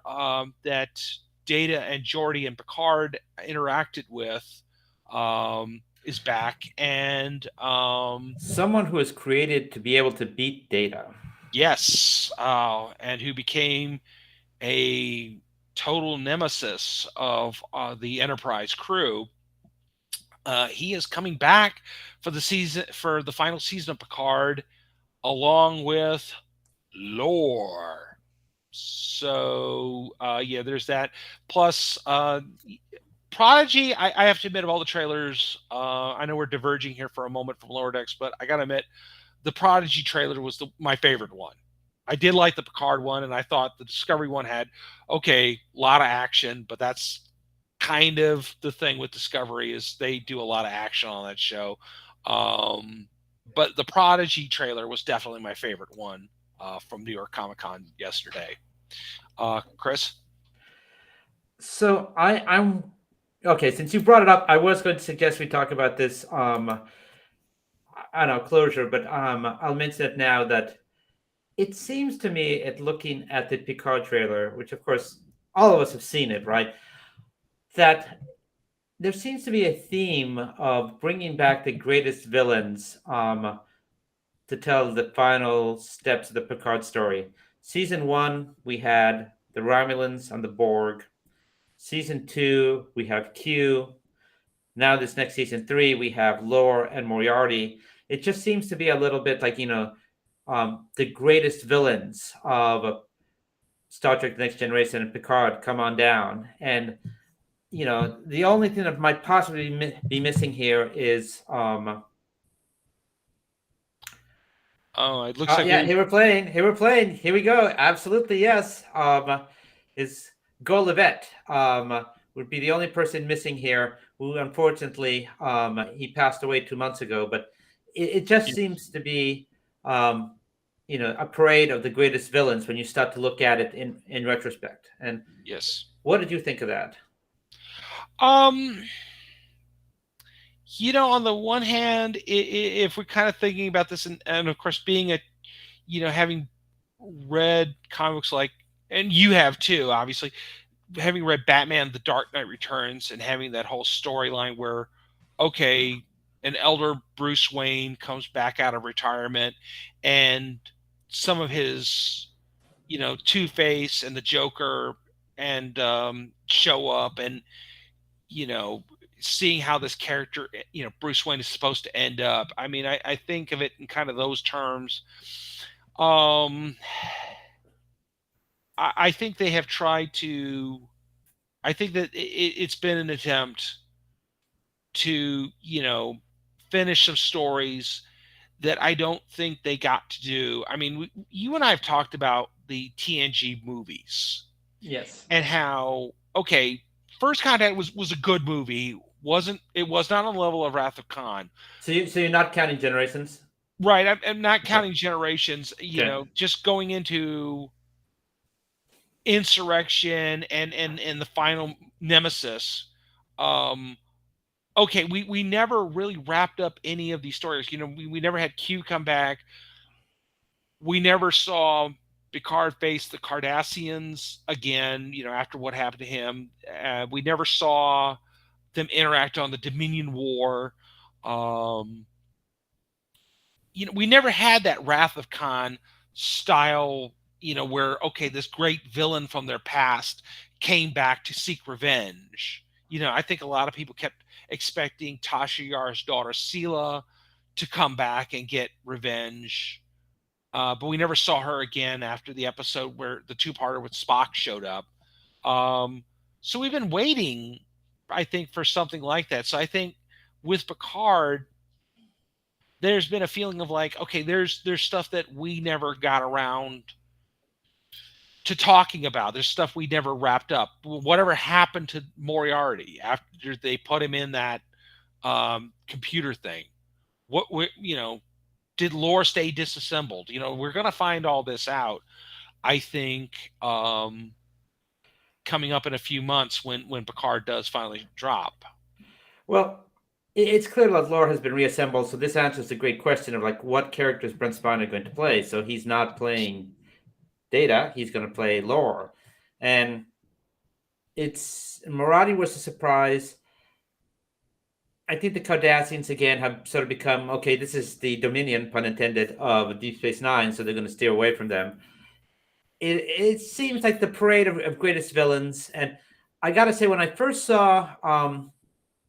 that Data and Geordi and Picard interacted with is back, and Someone who is created to be able to beat Data. yes, and who became a total nemesis of the Enterprise crew. He is coming back for the final season of Picard, along with Lore. So yeah, there's that. Plus, Prodigy. I have to admit, of all the trailers, I know we're diverging here for a moment from Lower Decks, but I gotta admit, the Prodigy trailer was my favorite one. I did like the Picard one, and I thought the Discovery one had a lot of action, but that's kind of the thing with Discovery is they do a lot of action on that show. But the Prodigy trailer was definitely my favorite one from New York Comic Con yesterday. Chris? So I'm okay. Since you brought it up, I was going to suggest we talk about this. I don't know, closure, but I'll mention it now that it seems to me, at looking at the Picard trailer, which of course all of us have seen it, right? That there seems to be a theme of bringing back the greatest villains to tell the final steps of the Picard story. Season 1, we had the Romulans and the Borg. Season 2, we have Q. Now this next season 3, we have Lore and Moriarty. It just seems to be a little bit like, the greatest villains of Star Trek: The Next Generation and Picard come on down. And the only thing that might possibly be missing here is It looks like here we're playing. Here we go. Absolutely, yes. Is Golivet would be the only person missing here, who unfortunately he passed away 2 months ago. But it just seems to be a parade of the greatest villains when you start to look at it in retrospect. And yes. What did you think of that? On the one hand, if we're kind of thinking about this, and of course, being having read comics and you have too, obviously, having read Batman: The Dark Knight Returns, and having that whole storyline where, an elder Bruce Wayne comes back out of retirement, and some of his, Two-Face and the Joker and show up, and seeing how this character, Bruce Wayne, is supposed to end up. I mean, I think of it in kind of those terms. I think they have tried to. I think that it's been an attempt to, finish some stories that I don't think they got to do. I mean, you and I have talked about the TNG movies. Yes. And how, First Contact was a good movie. It was not on the level of Wrath of Khan. So you're not counting Generations? Right. I'm not counting Generations, just going into Insurrection and the final Nemesis. We never really wrapped up any of these stories. We never had Q come back. We never saw Picard face the Cardassians again, after what happened to him. We never saw them interact on the Dominion War. We never had that Wrath of Khan style, where, this great villain from their past came back to seek revenge. I think a lot of people kept expecting Tasha Yar's daughter, Sela, to come back and get revenge. But we never saw her again after the episode where the two-parter with Spock showed up. So we've been waiting, I think, for something like that. So I think with Picard, there's been a feeling of there's stuff that we never got around to talking about. There's stuff we never wrapped up. Whatever happened to Moriarty after they put him in that computer thing? Did Lore stay disassembled? We're going to find all this out, I think, coming up in a few months when Picard does finally drop. Well, it's clear that Lore has been reassembled, so this answers the great question of what characters Brent Spiner going to play. So he's not playing Data, he's going to play Lore. And it's Maradi was a surprise. I think the Cardassians again have sort of become okay. This is the Dominion, pun intended, of Deep Space Nine, so they're going to steer away from them. It seems like the parade of greatest villains, and I gotta say, when I first saw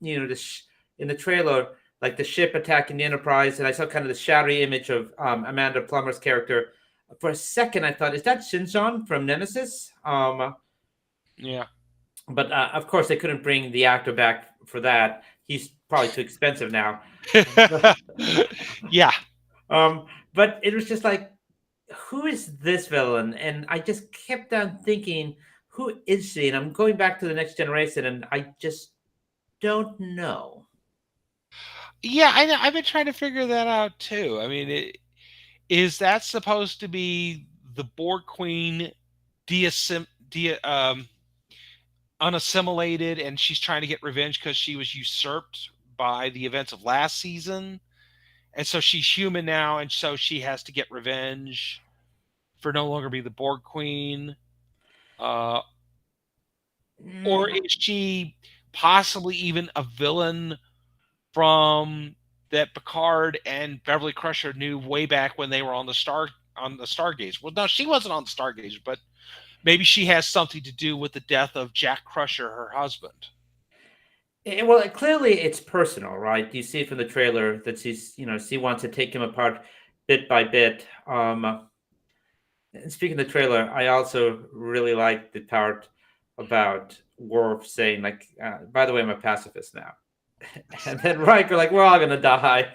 in the trailer, like the ship attacking the Enterprise, and I saw kind of the shadowy image of Amanda Plummer's character. For a second, I thought, is that Shinson from Nemesis? Yeah. But of course, they couldn't bring the actor back for that. He's probably too expensive now. But, Yeah. um, but it was just like, who is this villain? And I just kept on thinking, who is she? And I'm going back to the Next Generation, and I just don't know. Yeah, I know. I've been trying to figure that out too. I mean, is that supposed to be the Borg Queen deassim de unassimilated, and she's trying to get revenge because she was usurped by the events of last season, and so she's human now, and so she has to get revenge for no longer be the Borg Queen? Uh, or Mm, is she possibly even a villain from that Picard and Beverly Crusher knew way back when they were on the Stargazer? Well, no, she wasn't on the Stargazer, but maybe she has something to do with the death of Jack Crusher, her husband. well, clearly it's personal, right? You see from the trailer that she wants to take him apart bit by bit. And speaking of the trailer, I also really like the part about Worf saying, like, by the way, I'm a pacifist now. And then Riker, like, we're all going to die.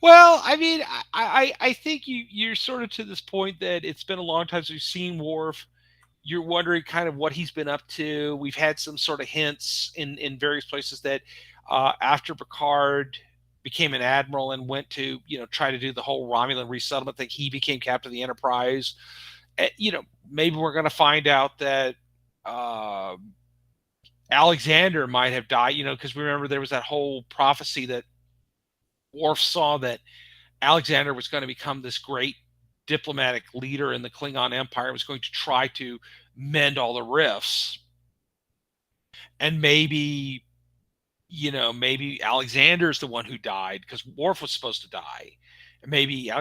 Well, I mean, I think you're sort of to this point that it's been a long time since we've seen Worf. You're wondering kind of what he's been up to. We've had some sort of hints in various places that after Picard became an admiral and went to try to do the whole Romulan resettlement thing, he became captain of the Enterprise. Maybe we're going to find out that uh, Alexander might have died. Because remember there was that whole prophecy that Worf saw that Alexander was going to become this great diplomatic leader in the Klingon Empire, was going to try to mend all the rifts. And maybe Alexander's the one who died because Worf was supposed to die. And maybe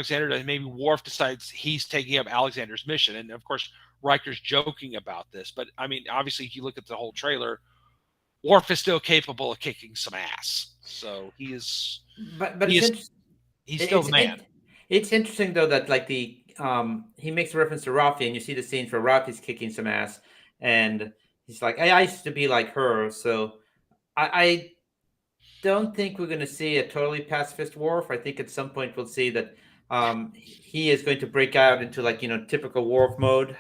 Worf decides he's taking up Alexander's mission. And of course, Riker's joking about this. But I mean, obviously, if you look at the whole trailer, Worf is still capable of kicking some ass. So he is But he it's is interesting. he's still It's the man. it's interesting though that like the he makes a reference to Rafi, and you see the scenes where Rafi's kicking some ass, and he's like, I used to be like her, so I don't think we're going to see a totally pacifist Worf. I think at some point we'll see that he is going to break out into like typical Worf mode.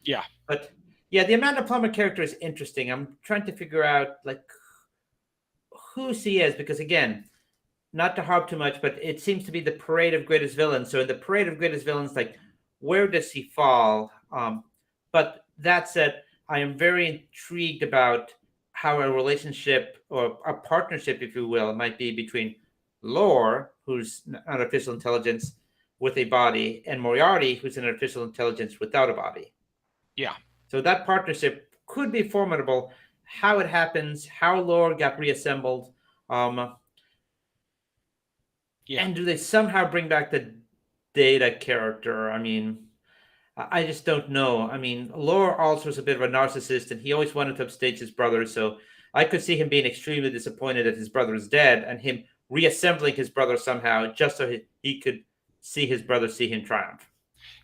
Yeah. But yeah, the Amanda Plummer character is interesting. I'm trying to figure out like who she is because again, not to harp too much, but it seems to be the parade of greatest villains. So in the parade of greatest villains, like where does he fall? But that said, I am very intrigued about how a relationship or a partnership, if you will, might be between Lore, who's an artificial intelligence with a body, and Moriarty, who's an artificial intelligence without a body. Yeah. So that partnership could be formidable. How it happens, how Lore got reassembled, um, Yeah. and do they somehow bring back the Data character? I mean, I just don't know. I mean, Lore also is a bit of a narcissist, and he always wanted to upstage his brother. So I could see him being extremely disappointed that his brother is dead, and him reassembling his brother somehow just so he could see his brother see him triumph.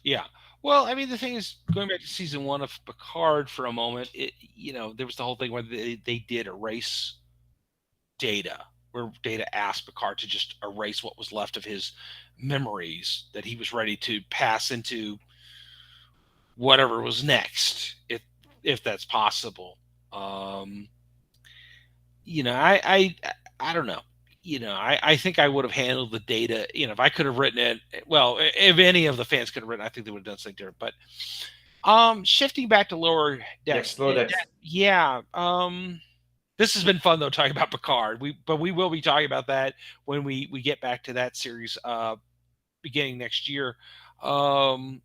Yeah. Well, I mean, the thing is, going back to season one of Picard for a moment, there was the whole thing where they did erase Data, where Data asked Picard to just erase what was left of his memories that he was ready to pass into whatever was next, if that's possible. Um, I don't know. I think I would have handled the Data. If I could have written it, well, if any of the fans could have written, I think they would have done something different. But shifting back to lower decks, Yes, Lodex. yeah. This has been fun though talking about Picard. We will be talking about that when we get back to that series beginning next year. I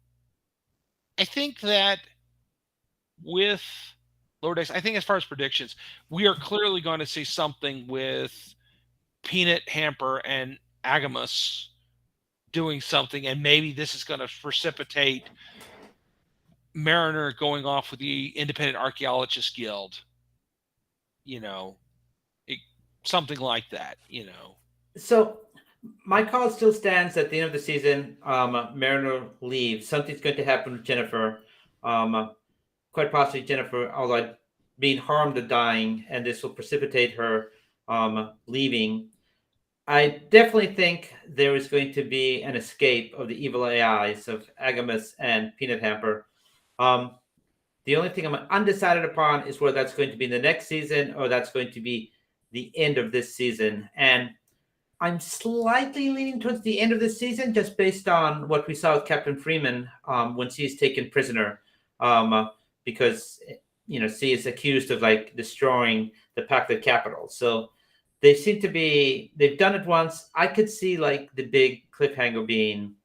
think that with Lower Decks, I think as far as predictions, we are clearly going to see something with Peanut, Hamper, and Agamus doing something, and maybe this is going to precipitate Mariner going off with the Independent Archaeologists Guild. You know, it, something like that. So my call still stands at the end of the season. Mariner leaves. Something's going to happen with Jennifer. Quite possibly Jennifer, although being harmed or dying, and this will precipitate her leaving. I definitely think there is going to be an escape of the evil AIs of Agamus and Peanut Hamper. Um, the only thing I'm undecided upon is whether that's going to be in the next season or that's going to be the end of this season. And I'm slightly leaning towards the end of this season just based on what we saw with Captain Freeman when she's taken prisoner. Because she is accused of like destroying the Packlet capital. So they've done it once. I could see like the big cliffhanger being,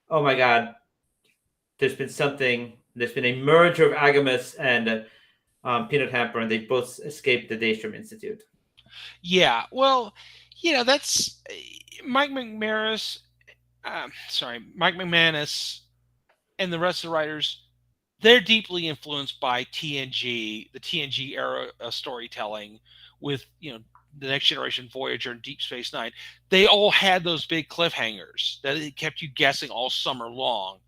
oh my god, there's been a merger of Agamus and Peanut Hamper, and they both escaped the Daystrom Institute. Yeah, well, that's Mike McManus. Mike McManus and the rest of the writers. They're deeply influenced by TNG, the TNG era of storytelling, with the Next Generation, Voyager, and Deep Space Nine. They all had those big cliffhangers that it kept you guessing all summer long.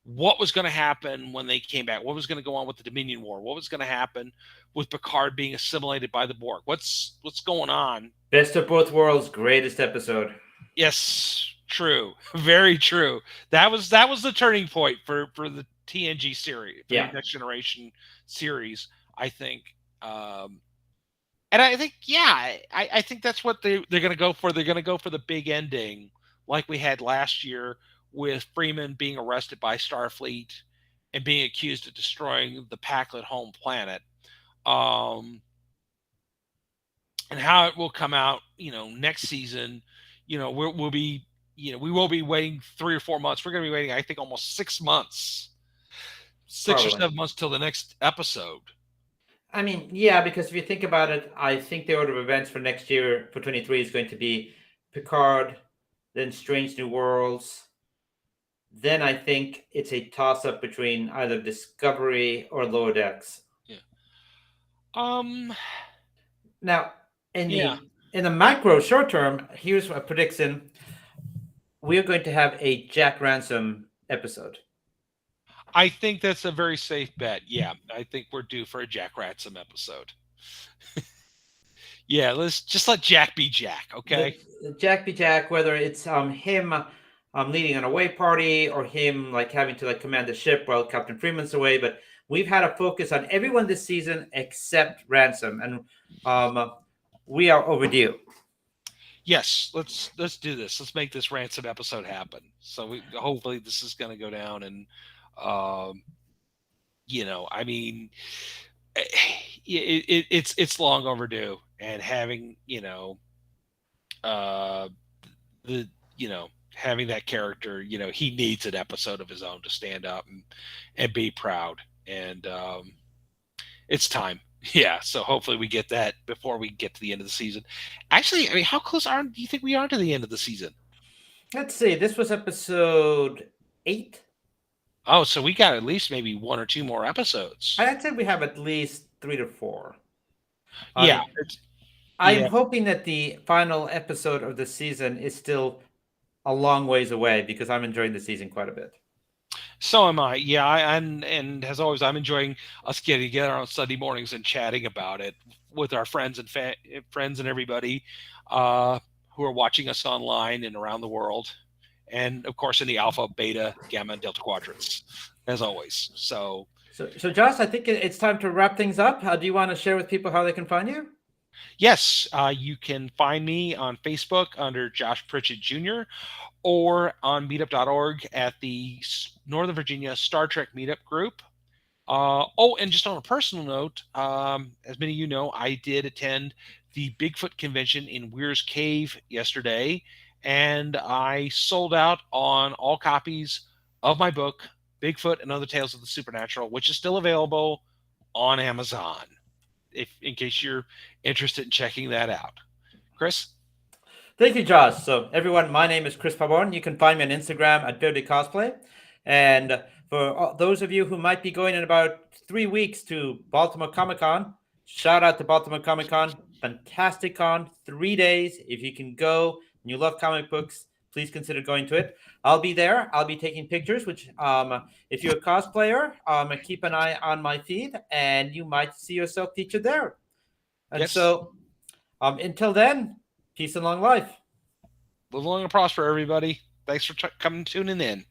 What was going to happen when they came back? What was going to go on with the Dominion War? What was going to happen with Picard being assimilated by the Borg? What's going on? Best of Both Worlds, greatest episode. Yes, true, very true. That was the turning point for the TNG series, the Next Generation series, I think. And I think, I think that's what they're going to go for. They're going to go for the big ending, like we had last year with Freeman being arrested by Starfleet and being accused of destroying the Packlet home planet. And how it will come out, next season, we'll be, we will be waiting 3 or 4 months. We're going to be waiting, I think, almost 6 months, Probably. or 7 months till the next episode. I mean, yeah, because if you think about it, I think the order of events for next year, for 23, is going to be Picard, then Strange New Worlds. Then I think it's a toss-up between either Discovery or Lower Decks. Yeah. Now, in the macro short term, here's a prediction: we are going to have a Jack Ransom episode. I think that's a very safe bet. Yeah, I think we're due for a Jack Ransom episode. Yeah, let's just let Jack be Jack, okay? Jack be Jack, whether it's him leading an away party or him like having to like command the ship while Captain Freeman's away. But we've had a focus on everyone this season except Ransom, and we are overdue. Yes, let's do this. Let's make this Ransom episode happen. So hopefully this is going to go down, and I mean, it's long overdue, and having having that character, he needs an episode of his own to stand up and be proud, and it's time. Yeah, so hopefully we get that before we get to the end of the season. Actually, I mean, how close do you think we are to the end of the season? Let's see. This was episode 8. Oh, so we got at least maybe 1 or 2 more episodes. I'd say we have at least 3 to 4. Yeah. I'm hoping that the final episode of the season is still a long ways away, because I'm enjoying the season quite a bit. So am I. Yeah, and as always, I'm enjoying us getting together on Sunday mornings and chatting about it with our friends and friends and everybody who are watching us online and around the world, and of course in the Alpha, Beta, Gamma, and Delta quadrants, as always. So Josh, I think it's time to wrap things up. Do you want to share with people how they can find you? Yes, you can find me on Facebook under Josh Pritchett Jr. or on meetup.org at the Northern Virginia Star Trek Meetup Group. And just on a personal note, as many of you know, I did attend the Bigfoot convention in Weir's Cave yesterday, and I sold out on all copies of my book, Bigfoot and Other Tales of the Supernatural, which is still available on Amazon, in case you're interested in checking that out. Chris? Thank you, Josh. So, everyone, my name is Chris Pabon. You can find me on Instagram at Bearded Cosplay. And for those of you who might be going in about 3 weeks to Baltimore Comic Con, shout out to Baltimore Comic Con. Fantastic con, 3 days. If you can go and you love comic books, please consider going to it. I'll be there. I'll be taking pictures, which if you're a cosplayer, keep an eye on my feed and you might see yourself featured there. And Yes. so until then, peace and long life. Live long and prosper, everybody. Thanks for tuning in.